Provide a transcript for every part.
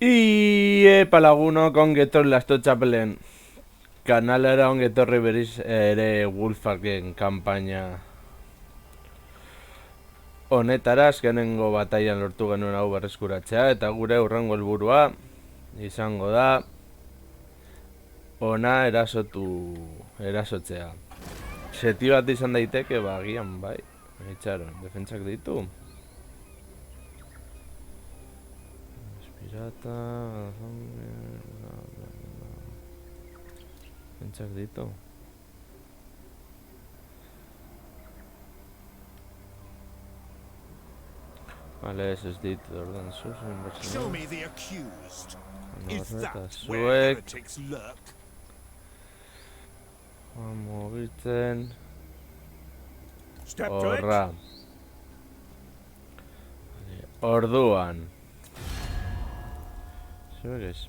Y lagunok ongi etorri Lasto Txapelen kanalera, ongi etorri berriz ere Wolfpacken kanpaina honetara. Azkenengo batailan lortu genuen hau berreskuratzea, eta gure hurrengo helburua izango da ona erasotzea. Seti bat izan daiteke, agian bai, itxaron, defentsak ditu. Pirata, defentsak ditu. Vale, ez ditu, ordan zuzen Show me the accused. Is eta that where zuek heretics lurk? mugitzen Step to it. horra. Orduan zuek ez.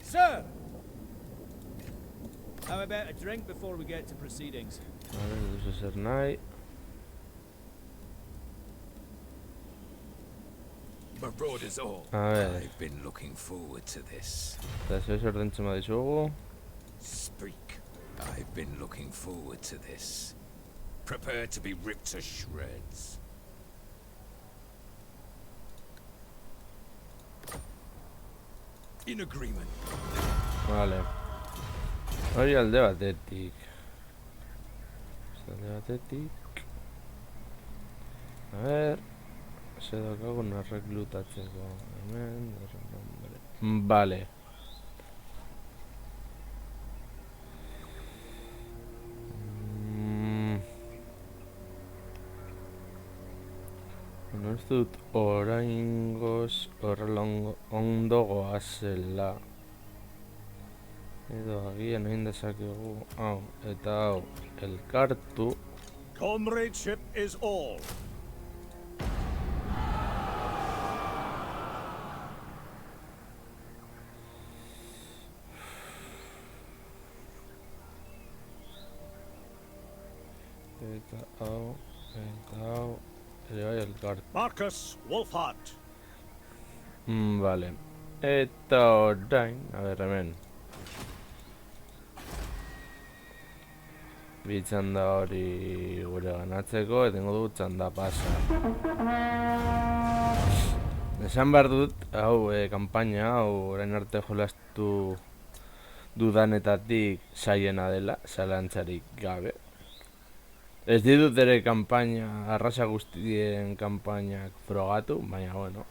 Sir! How about a drink before we get to proceedings? Vale, duzu zer nahi. Marauders all. A ver, I've been looking forward to this. eta zuek ordentzen badizugu. Speak. I've been looking forward to this. Prepare to be ripped to shreds. In agreement. Vale. Hori alde batetik. Alde batetik. A ver. Se daukagu narreklutatzeko. Hemen, nombre. Vale. Ez dut oraingoz horrela ondo goazela. Edo agian egin dezakegu hau eta hau elkartu. Comradeship is all. Eta hau ere bai elkartu. Marcus Wolfhart. Vale. Eta orain, a ber, hemen. Bi txanda hori gure ganatzeko, etengo dut txanda pasa. Esan behar dut, hau, kanpaina, hau, orain arte jolastu dudanetatik saiena dela, zalantzarik gabe. Ez ditut ere kanpaina, arrasa guztien kanpainak frogatu, baina, bueno.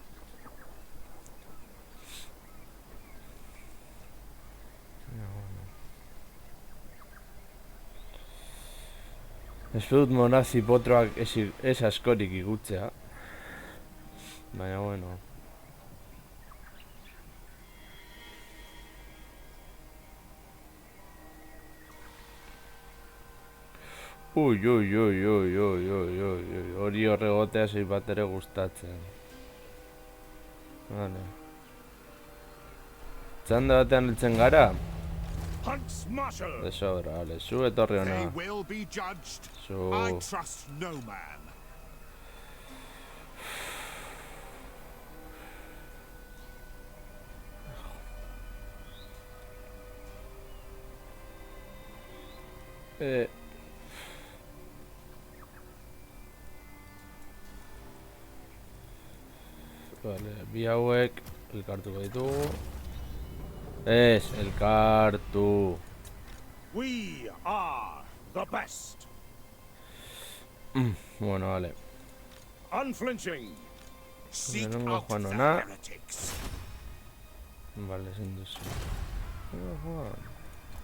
Ez dut monazi potroak ez askorik igutzea. Baina, bueno. Hori horregotea zei bat ere gustatzen. Vale. Txanda batean heltzen gara? Hunts Marshal. De sobra, vale. Zu etorri They hona. will be judged. Zu... I trust no man. Vale, bi hauek elkartuko ditugu. Ez, elkartu. We are the best. Bueno, vale. Unflinching. Seek Lehenengo out joan the hona. heretics. Vale, ezin duzu.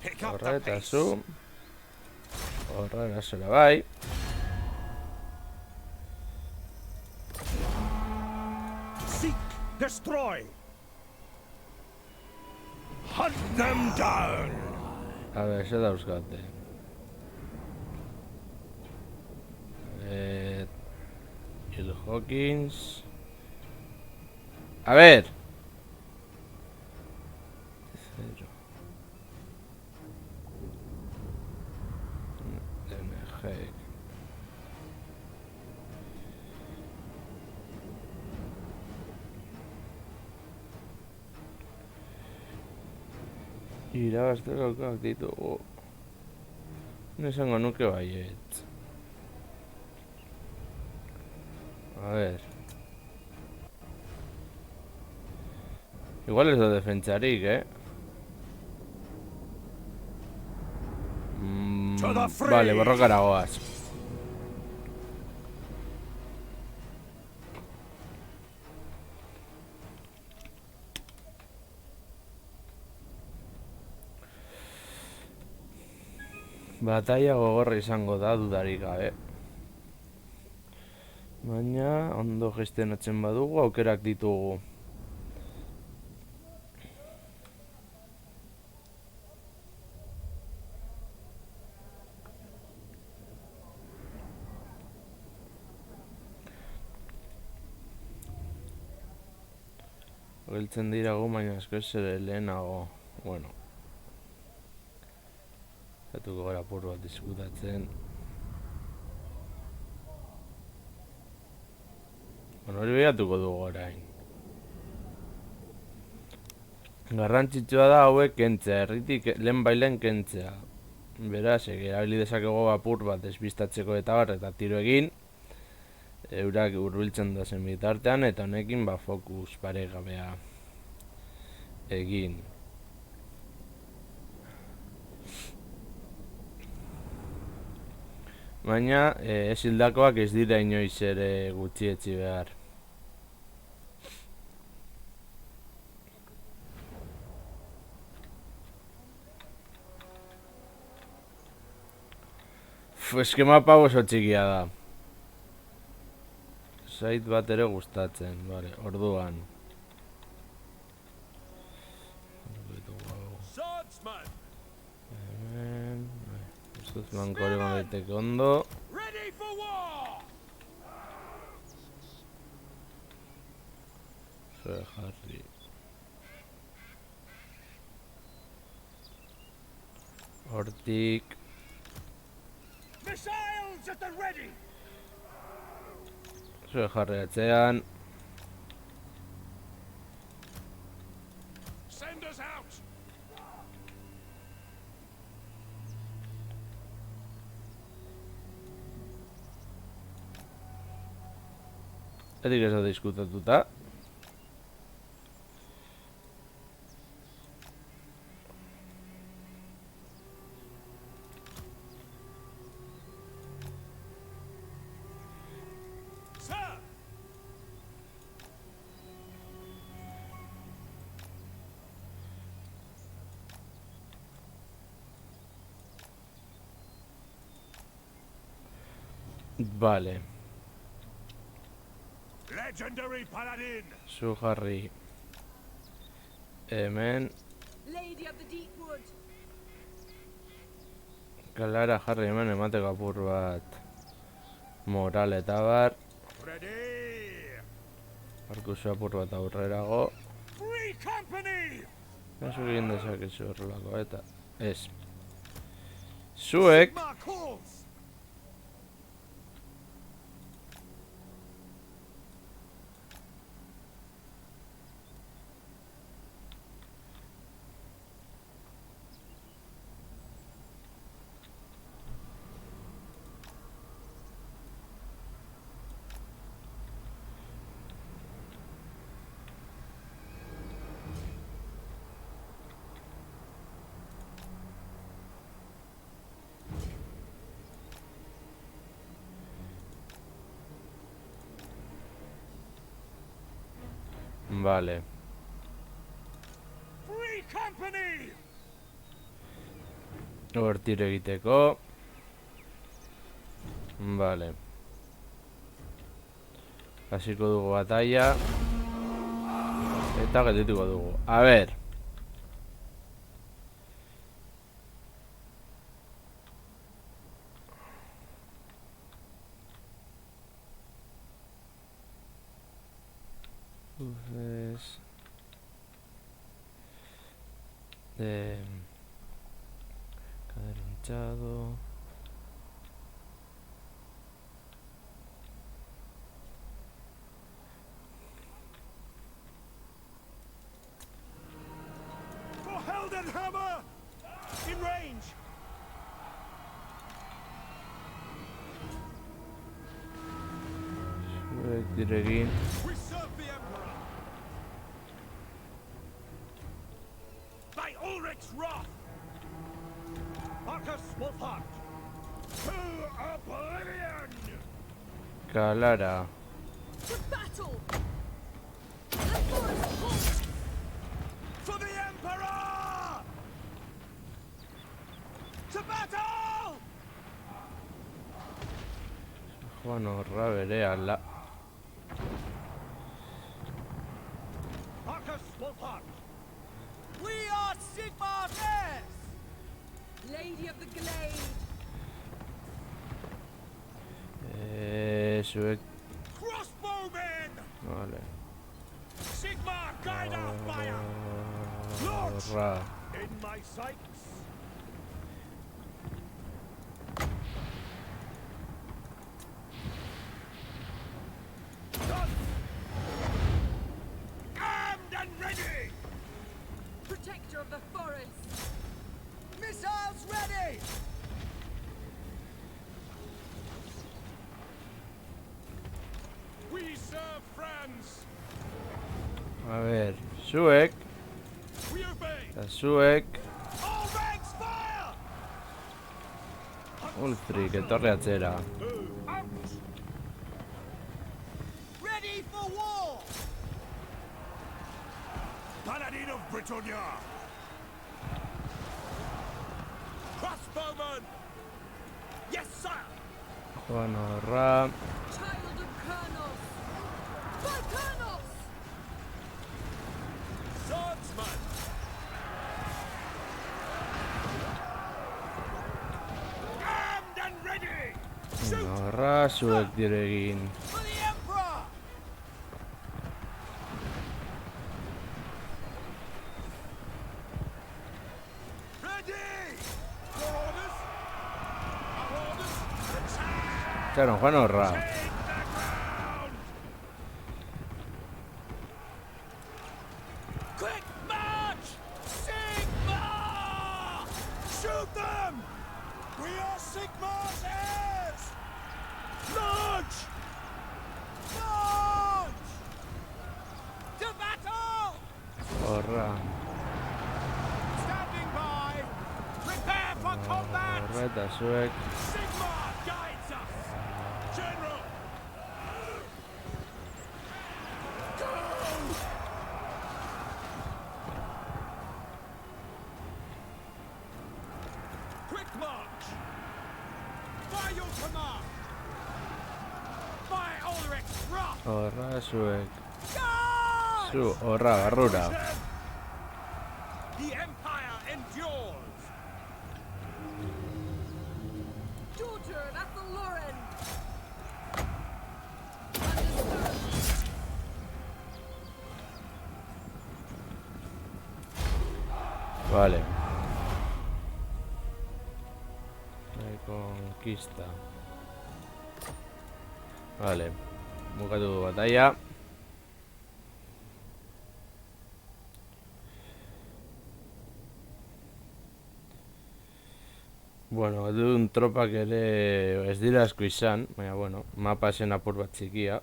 Pick up Horra the eta pace. zu. Horra erasora bai. Seek, destroy. Hunt them down. A ber, ze dauzkate. Jill Hawkins. A ver. Zero. DMG. Irabazteko aukak ditugu. Nesango nuke baiet. A ver. Igual ez da defentsarik, Vale, borrokara goaz. Batalla gogorra izango da dudarik gabe. Baina, ondo gestionatzen badugu, aukerak ditugu. Geltzen dirago, baina asko ez ere lehenago. Bueno. Zatuko gara apur bat diskutatzen. Bueno, hori behatuko dugu orain. Garrantzitsua da hauek kentzea, herritik lehen bailen kentzea. Beraz, erabili dezakego apur bat despistatzeko eta bar, eta tiro egin. Eurak hurbiltzen da zen bitartean, eta honekin fokus paregabea egin. Baina, ez hildakoak ez dira inoiz ere gutxietsi behar. Eskema pau oso txikia da. Zait bat ere gustatzen, vale, orduan. Hemen, ez dut blankori daiteke ondo. Zue jarri. Hortik. Zue jarri atzean. Edik ez da diskutatuta. Vale. Legendary paladin. Zu jarri. Hemen. Lady of the Deepwood. Kalara jarri hemen emateko apur bat moral eta bar. Arkuzu apur bat aurrerago. Ez egin dezakezu horrelako eta ez. Zuek vale. Hor tiro egiteko. Vale. Hasiko dugu batalla. Eta geldituko dugu. A ver. Entonces, cadera hinchado. For Heldenhammer! zuek diregin. We serve the Emperor! By Ulrich's wrath! Marcus Wolfhard! To oblivion! Kalara. To battle! The forest halt! For the Emperor! To battle! Joan horra berehala. Marcus Wolfhard! We are Sigmar's heirs! Lady of the Glade! Zuek... Crossbowmen! Vale. Sigmar, guide our fire! Launch! Horra. In my sights! Done! Armed and ready! Protector of the forest! Missiles ready! We serve France! A ver, zuek, We obey! eta zuek, All ranks fire! Ulfrik, etorri atzera. Out! Ready for war! Paladin of Britannia! Crossbowman! Yes, sire! Joan horra. Child of Kurnos! By Kurnos! Swordsman! Armed and ready! Shoot! Horra, zuek diregin. For the Emperor! Ready! Your orders? Our orders? Attack! Txaron, Joan horra. Take the ground! Quick march! Sigmar! Shoot them! We are Sigmar's heirs! Launch! Launch! To battle! Horra. Standing by! Prepare for combat! Horra eta zuek. Sigmar guides us! General! Go! Quick march! By your command! By Ulrich's wrath! Horra, zuek. Charge! Zu, horra, barrura. The Empire endures! Daughter of Athelloren! Understood! Vale. Reconquista. Vale. Bukatu du batalla. Bueno, duen tropak ere ez dira asko izan, baina bueno, mapa zen apur bat txikia.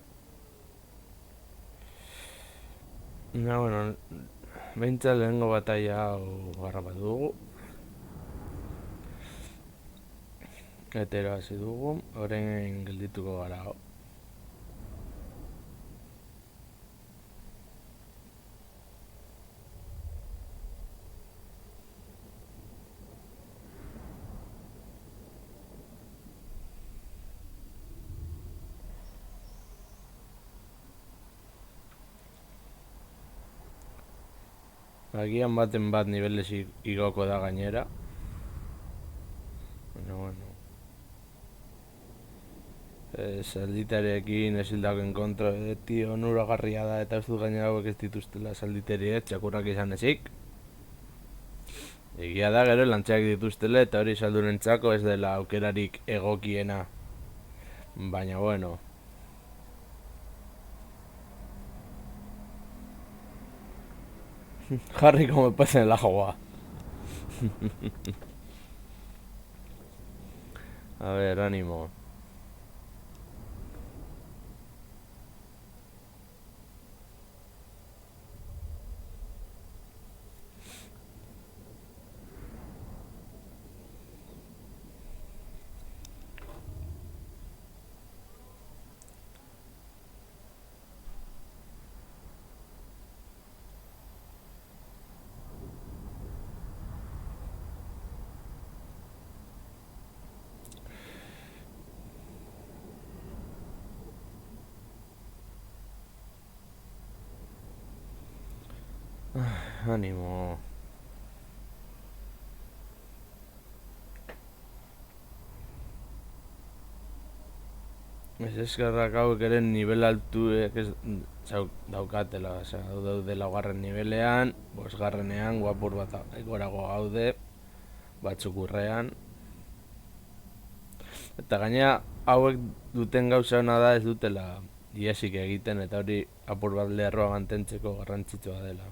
Na, bueno, behintzat lehengo batalla hau garrapa dugu. Etero hasi dugu, orain geldituko gara hau. Agian baten bat nivelez igoko da gainera. Bueno. Salditarekin esildakoen kontra beti onuragarria da eta ez dut gainera hauek ez dituztela salditariek txakurrak izan ezik. Egia da gero lantxeak dituztela eta hori saldurentzako ez dela aukerarik egokiena. Baina bueno. Harry como me pasa en el agua. A ver, ánimo. Ánimo. Ez eskerrak hauek ere nivel altuek ez daukatela, osea, daude laugarren nivelean, bosgarrenean, guapur bat gorago gaude, batzuk urrean. Eta gainera, hauek duten gauza hona da ez dutela iesik egiten, eta hori apur bat lerroa mantentzeko garrantzitsua dela.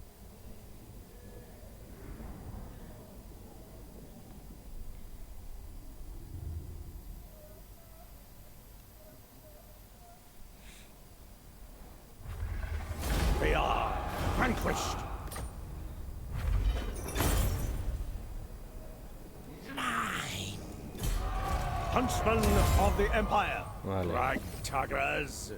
We are vanquished. Huntsmen of the Empire. Vale. Ragtaggers.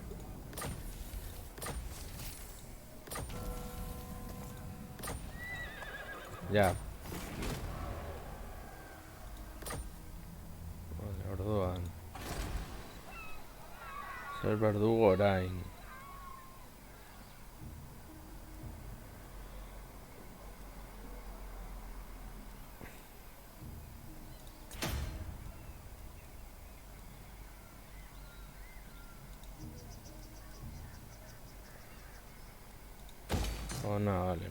Ja. Vale, orduan. Zer behar dugu orain. Ona, vale.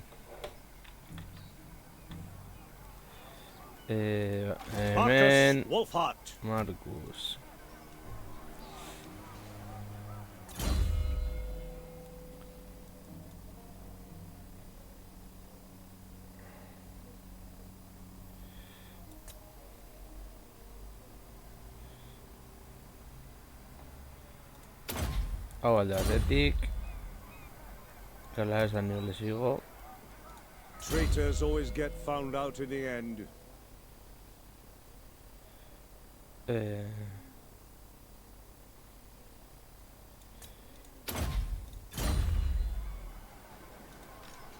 Hemen Marcus Wolfhart. Marcus. Hau alde batetik. Kala esan nire sigo. Traitors always get found out in the end.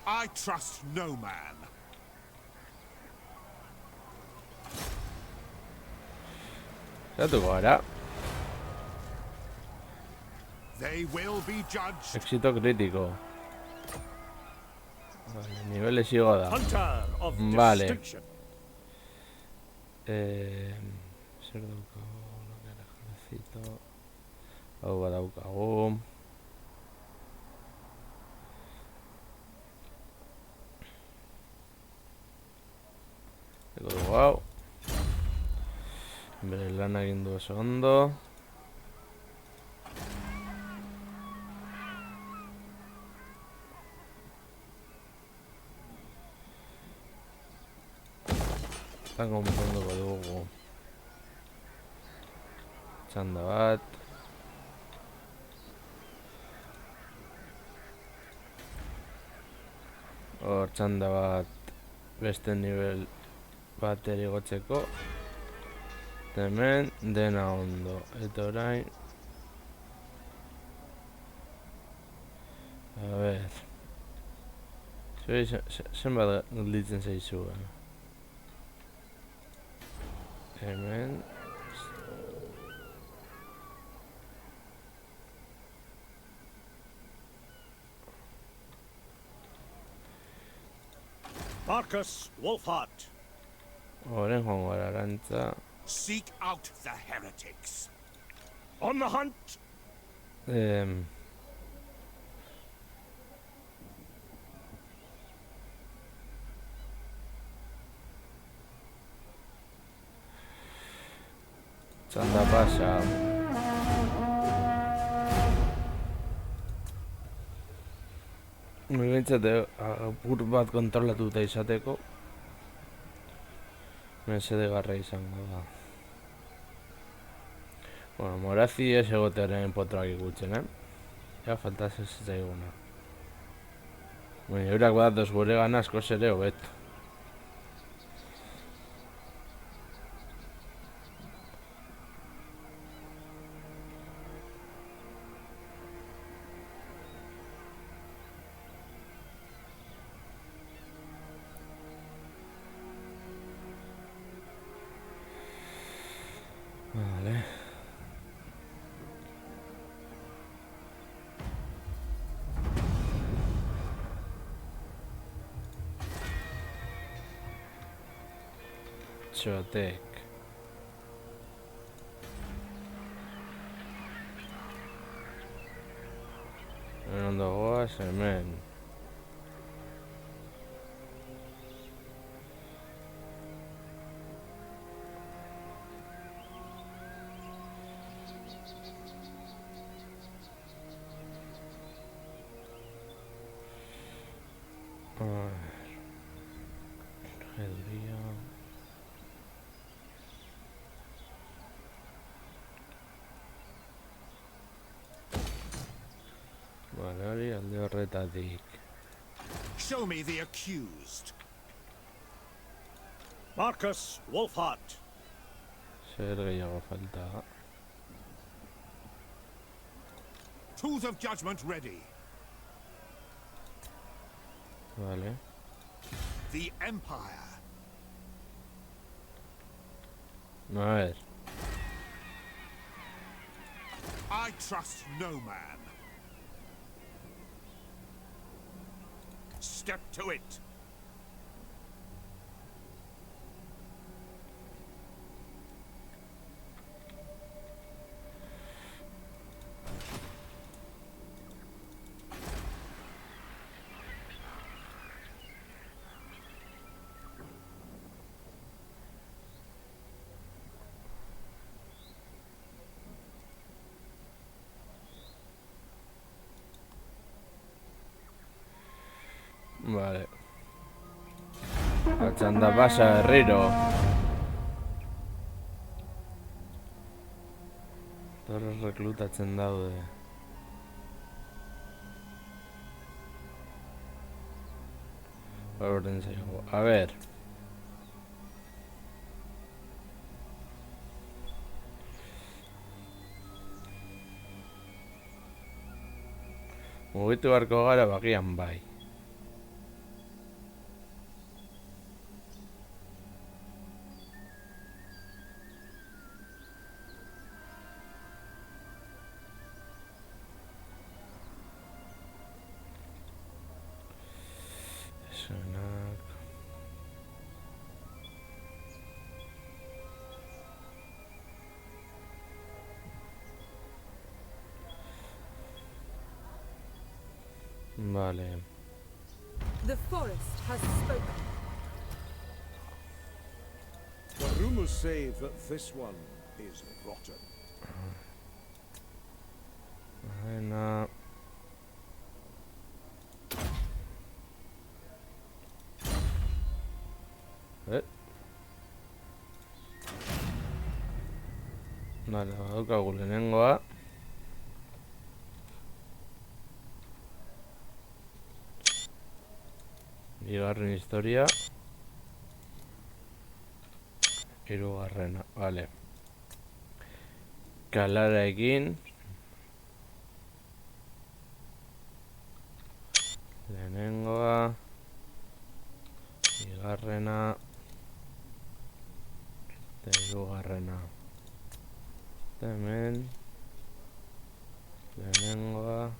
I trust no man. Zatuko gara. They will be judged. Éxito crítico. Vale, nivel sigo da. Hunter of Vale. distinction. Zer daukagu, loker ejército. Hau badaukagu. Eko dugu hau. Bere lan egin du oso ondo. Eta konponduko dugu. Txanda bat. Hor txanda bat beste nivel bat erigotzeko. Eta hemen dena ondo. Eta orain. A ber. Zenbat gelditzen zaizu. Hemen. Marcus Wolfhart. Oren joango gara arantza. Seek out the heretics. On the hunt. Txanda pasa. Bentsate apur bat kontrolatuta izateko. Mesedegarra izango da. Bueno, morazi ez egotearen potroak ikutzen, Ja, falta ez zaiguna. Baina, eurak badatoz gure gana askoz ere hobeto. Vale. Txotek. Ondo goaz, hemen. Reduría. Vale, hori alde horretatik. Show me the accused. Marcus Wolfhart. Zer gehiago falta. Tools of judgment ready. Vale. The Empire. A ver. I trust no man. Step to it. Vale. Atxanda pasa, herriro. Torres reklutatzen daude. Horren zaigu. A ver. Mugitu beharko gara bagian bai. Esanak. Vale. The forest has spoken. The rumors say that this one is rotten. Arena. Vale, badaukagu lehenengoa. Bigarren historia. Hirugarrena, vale. Kalaraekin. Lehenengoa. Bigarrena. Eta hirugarrena. Eta hemen. Lehenengoa.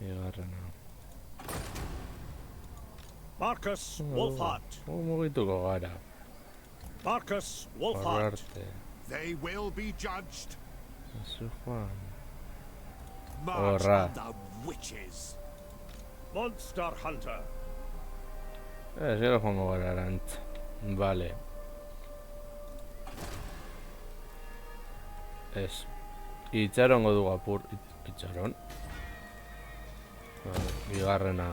Bigarrena. Marcus Wolfhart. Mugituko gara. Marcus Wolfhart. Horarte. They will be judged. Azu Juan. March Horra. on the witches. Monster Hunter. Gero joango gara arantz. Vale. Ez. Itxarongo dugu apur. Itxaron. Vale, bigarrena.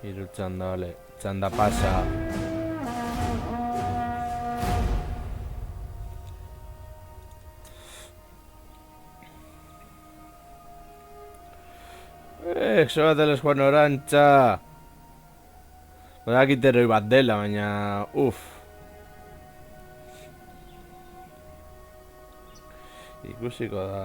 Hiru txanda, vale. Txanda pasa. Xobatele Juan Orantxa. Badakit heroi bat dela, baina... Ikusiko da.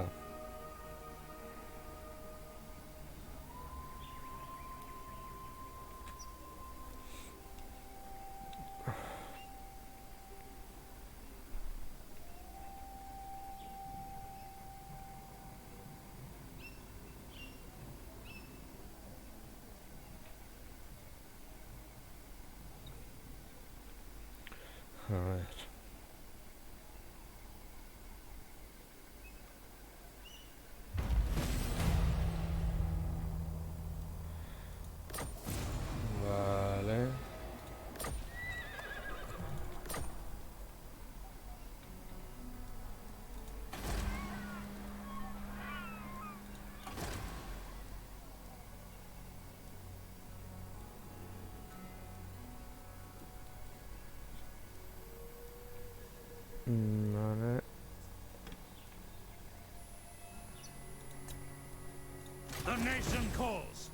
The nation calls.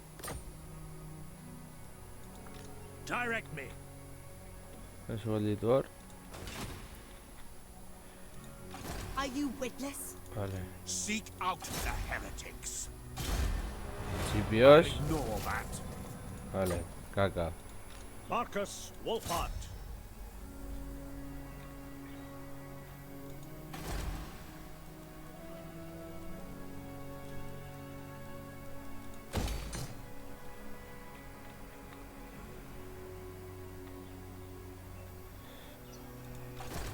Direct me. Ez gelditu hor. Are you witless? Vale. Seek out the heretics. Txipioz. Ignore that. Vale, kaka. Marcus Wolfhart.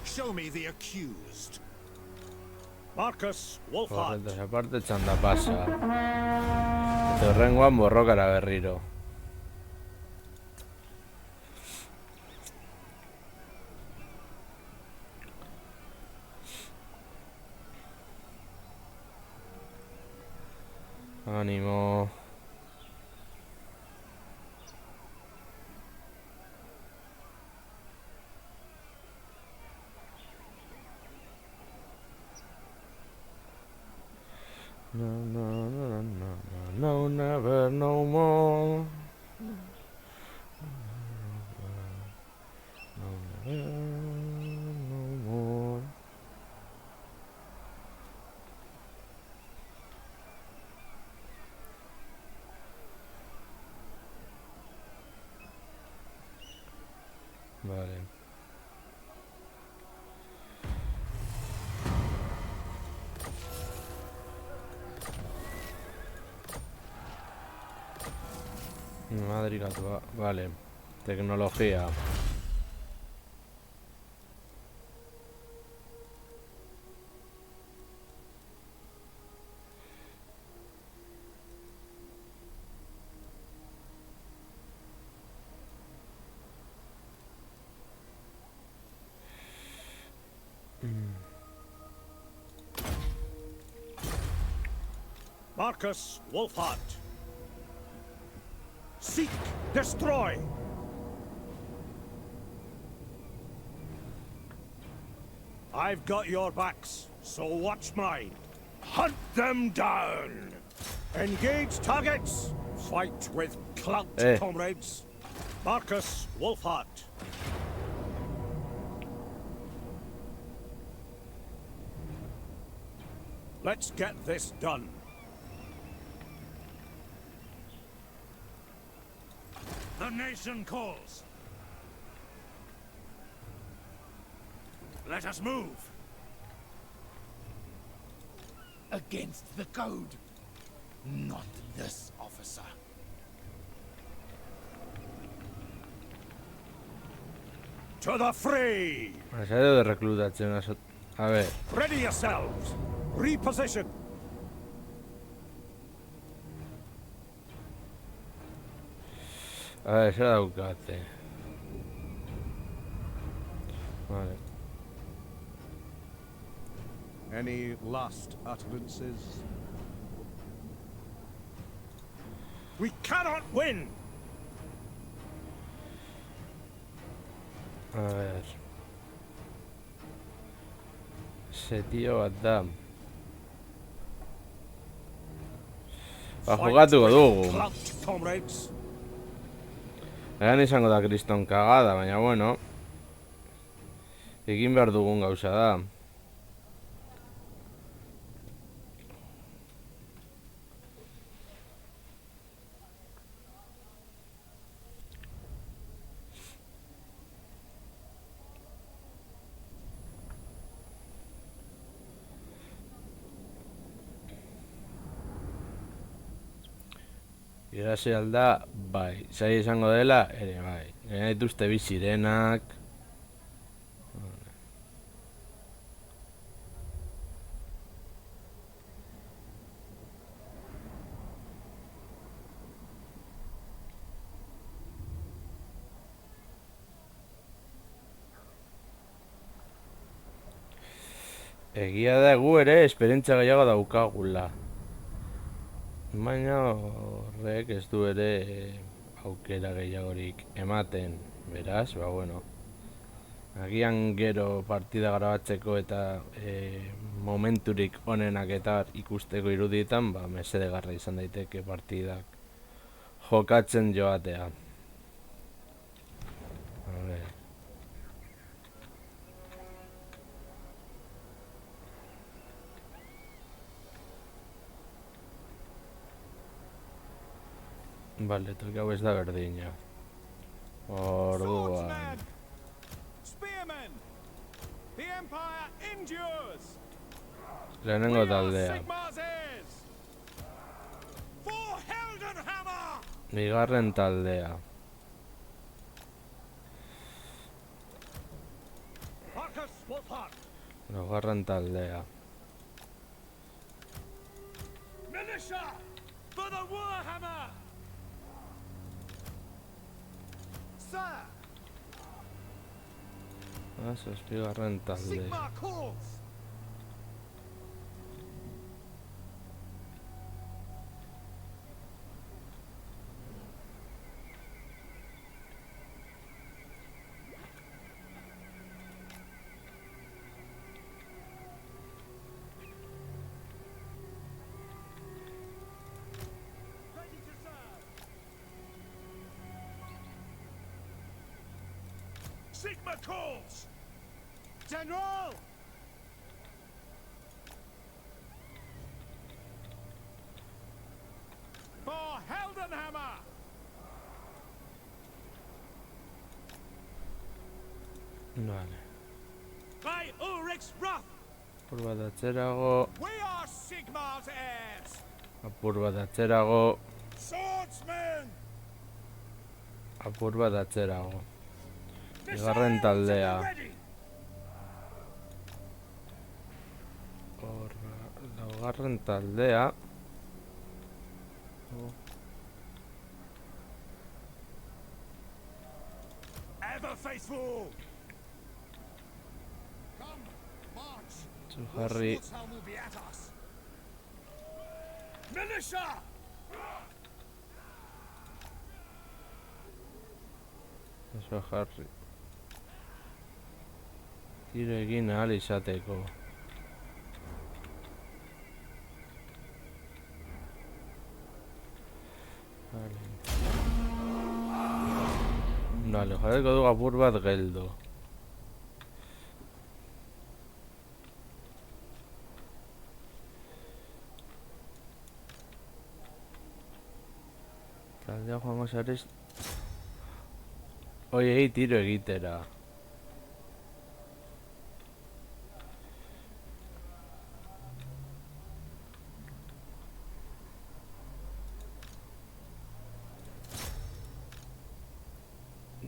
Show me the accused. Marcus Wolfhart. Horretaz aparte txanda pasa. Eta horrengoan borrokara berriro. Ánimo. No, no, no, no, no, no, never, no more. No, never, no more. Vale. Madrigatua, vale. Tecnología. Marcus Wolfhart. Seek, destroy. I've got your backs, so watch mine. Hunt them down. Engage targets. Fight with clout, comrades. Marcus Wolfhart. Let's get this done. The nation calls. Let us move. Against the code. Not this officer. To the fray. Asario de reclutación. A ver. Ready yourselves. Reposition. A ver, ya daukate. Vale. Any last utterances? We cannot win. A ver. Ese tío bat da. Ba, jugatuko dugu. Clout, comrades. Egan izango da kriston kagada, baina bueno. Egin behar dugun gauza da. Irasi alda, bai. Zai izango dela, ere bai. Gaina dituzte bi sirenak. Egia da gu ere esperientzia gehiago daukagula. Baina horrek ez du ere aukera gehiagorik ematen, beraz, ba bueno. Agian gero partida grabatzeko eta momenturik onenak eta ikusteko irudietan, ba, mesedegarra izan daiteke partidak jokatzen joatea. A ver. Vale, toki hau ez da berdina. Orduan. Swordsmen! Spearmen! The Empire endures! Lehenengo We are taldea. Sigmar's heirs! For Heldenhammer! Bigarren taldea. Marcus Wolfhard! Laugarren taldea. Militia! For the Warhammer! Sir! Zazpigarren taldea. Sigmar calls! Ready to serve! Sigma calls! General! For Heldenhammer! Vale. By Ulrich's wrath! Apur bat atzerago. We are Sigmar's heirs! Apur bat atzerago. Swordsmen! Apur bat atzerago. Bigarren taldea. Laugarren taldea. Ever faithful! Come, march! Zu jarri. Swordshelm will be at us! Militia! Eso jarri. Tiro egin ahal izateko. Vale. Vale, jarriko dugu apur bat geldo. Taldea joango zarez. Oiei tiro egitera.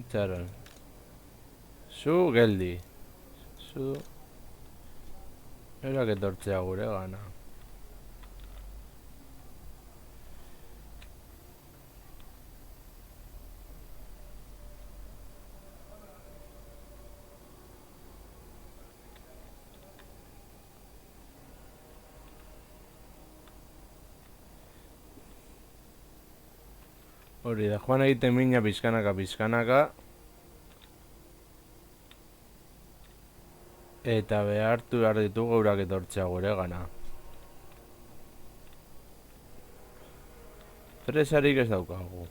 Itxaron. Zu geldi. Zu... Erak etortzea gure gana. Hori da, joan egiten mina pizkanaka. Eta behartu behar ditugu eurak etortzea gure gana. Presarik ez daukagu.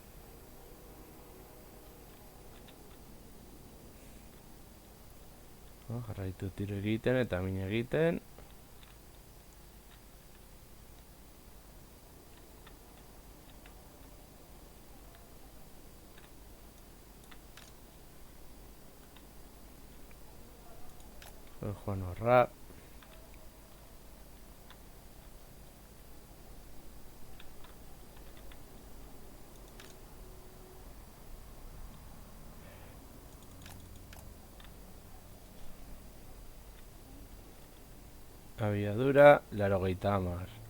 Jarraitu tiro egiten eta mina egiten. Joan horra. Abiadura, 80.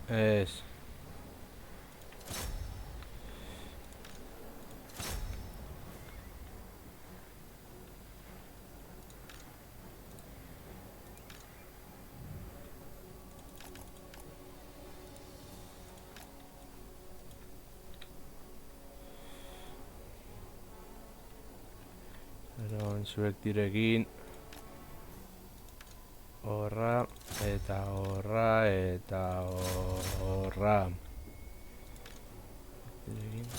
Ez. Zuek tiro egin. Horra, eta horra, eta horra. Tiro egin.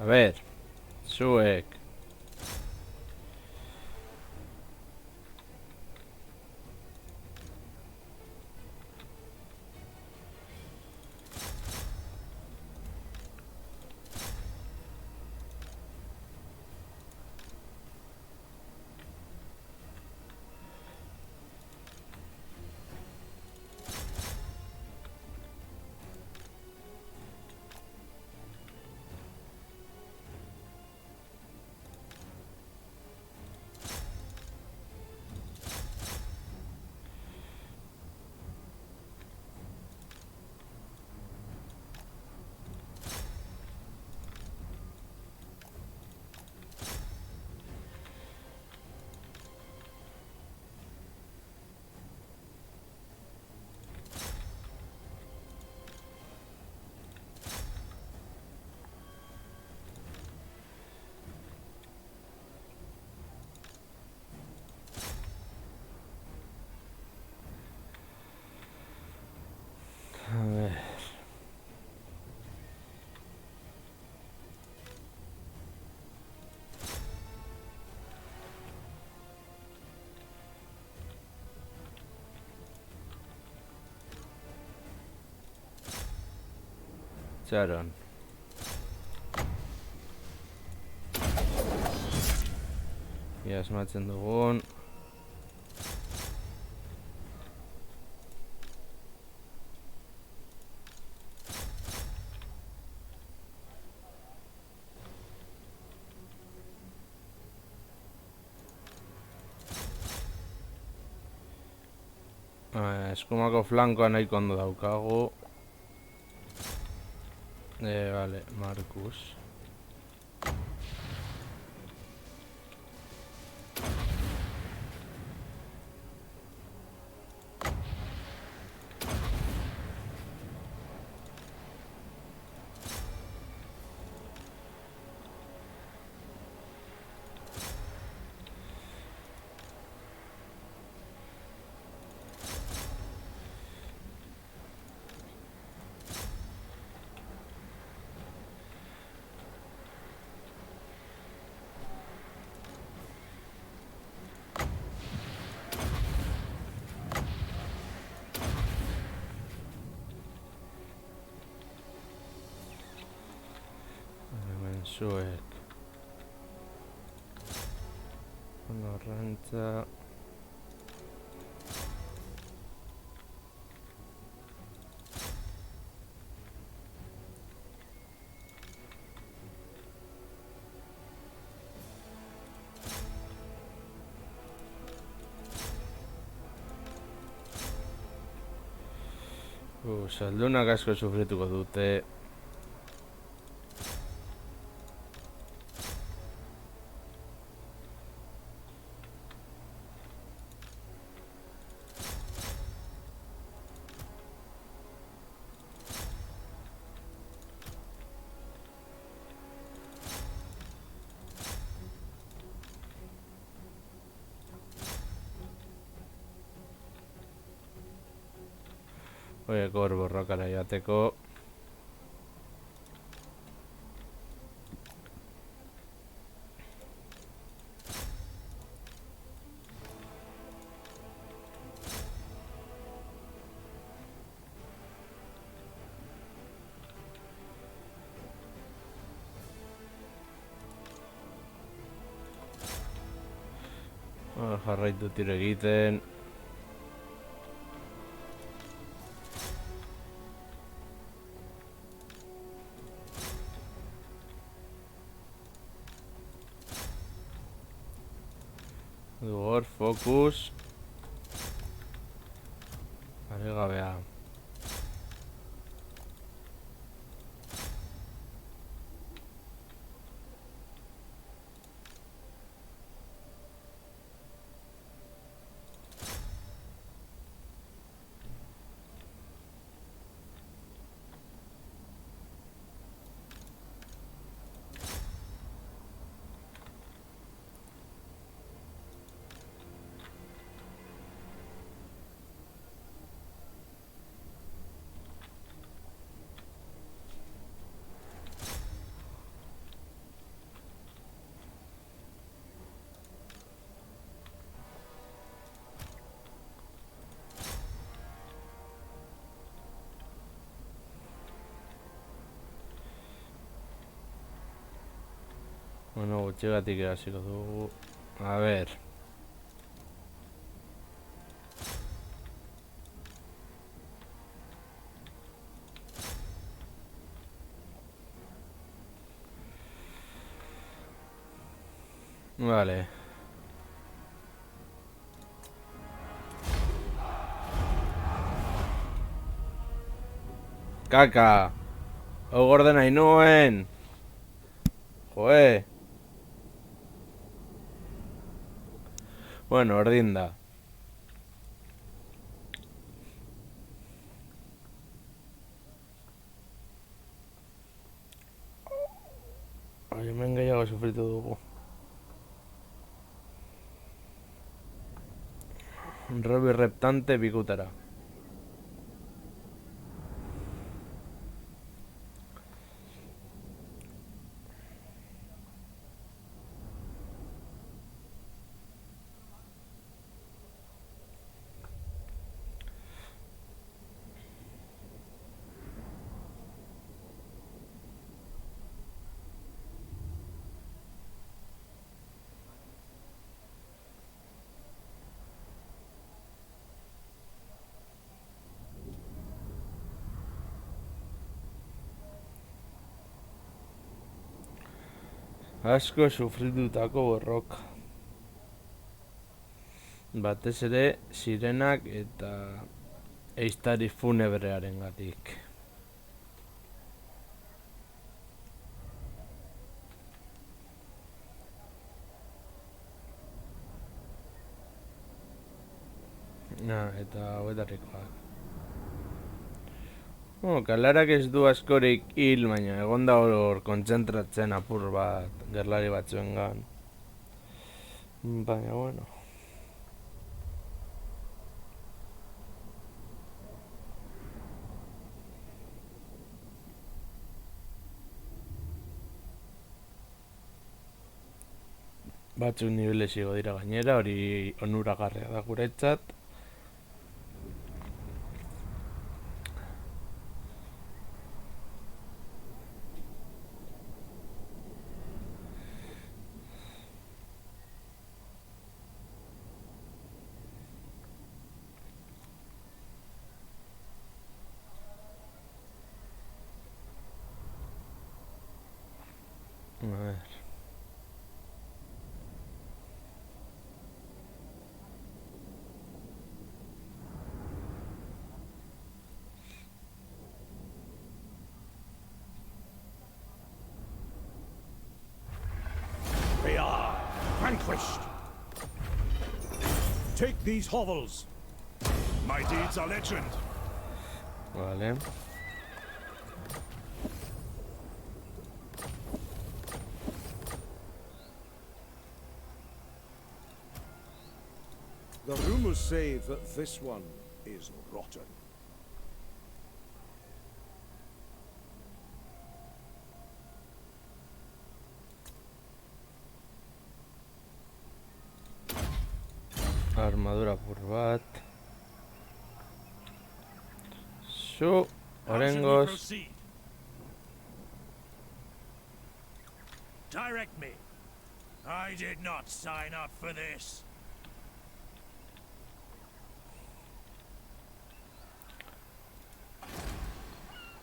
A ver, zuek. A ver. Itxaron. Ia asmatzen dugun. Eskumako flankoa nahiko ondo daukagu. Vale, Marcus. zuek. Arrantza... Saldunak asko sufrituko dute. Oiek hor borrokara joateko. Jarraitu tiro egiten. Hor, fokus. Aregabea. Bueno, gutxigatik hasiko dugu. A ver. Vale. Kaka. Hau gorde nahi nuen. Joe. Bueno, ordin da. Hemen gehiago sufritu dugu. Robi reptante bikutara. Asko sufritutako borroka. Batez ere, sirenak eta ehiztari funebrearen gatik. Eta hauetarikoak. Kalarak ez du askorik hil, baina egon da hor kontzentratzen apur bat gerlari batzuengan. Baina, bueno. Batzuk nibele zigo dira gainera, hori onuragarria da guretzat. A ver. We are vanquished. Take these hovels. My deeds are legend. Vale. The rumors say that this one is rotten. Armadura apur bat. Zu, oraingoz. Direct me. I did not sign up for this.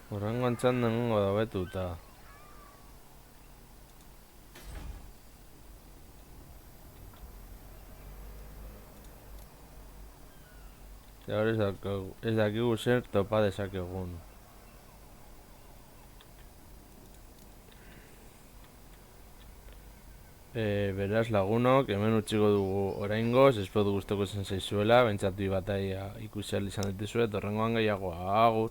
Oraingoan txanda egongo da betuta. Ja hori ez dakigu zer topa dezakegun. Beraz lagunok, hemen utziko dugu oraingoz, espero gustoko izan zaizuela, bentsatu bataia ikusi ahal izan dituzue, eta horrengoan gehiago, agur.